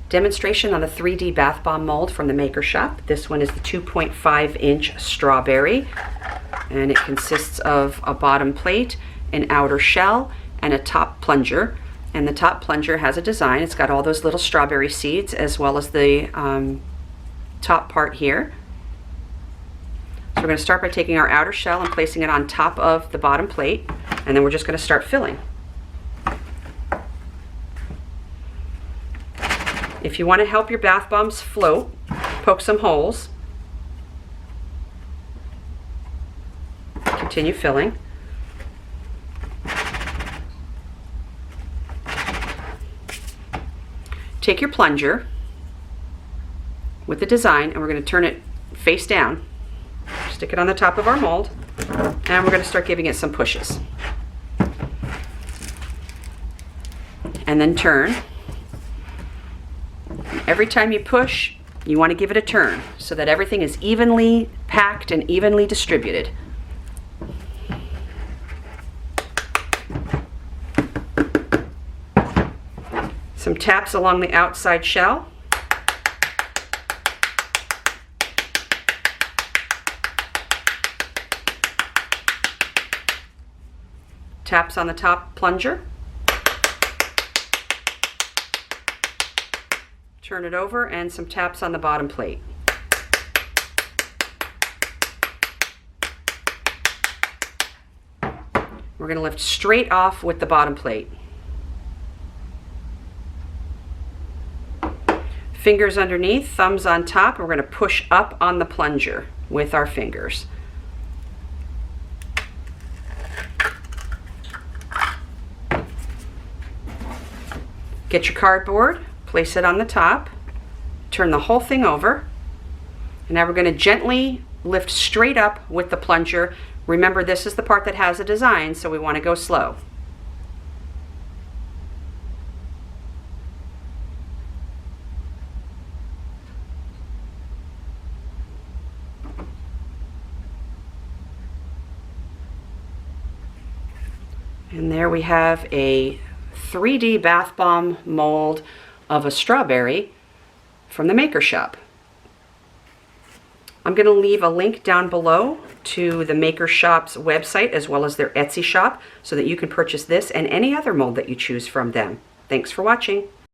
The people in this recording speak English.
Demonstration on the 3D bath bomb mold from the Maker Shop. This one is the 2.5-inch strawberry, and it consists of a bottom plate, an outer shell, and a top plunger. And the top plunger has a design. It's got all those little strawberry seeds as well as the top part here. So we're going to start by taking our outer shell and placing it on top of the bottom plate, and then we're just going to start filling. If you want to help your bath bombs float, poke some holes. Continue filling. Take your plunger with the design, and we're going to turn it face down. Stick it on the top of our mold, and we're going to start giving it some pushes. And then turn. Every time you push, you want to give it a turn so that everything is evenly packed and evenly distributed. Some taps along the outside shell. Taps on the top plunger. Turn it over, and some taps on the bottom plate. We're going to lift straight off with the bottom plate. Fingers underneath, thumbs on top. We're going to push up on the plunger with our fingers. Get your cardboard. Place it on the top, turn the whole thing over, and now we're going to gently lift straight up with the plunger. Remember, this is the part that has a design, so we want to go slow. And there we have a 3D bath bomb mold of a strawberry from the Maker Shop. I'm going to leave a link down below to the Maker Shop's website as well as their Etsy shop so that you can purchase this and any other mold that you choose from them. Thanks for watching.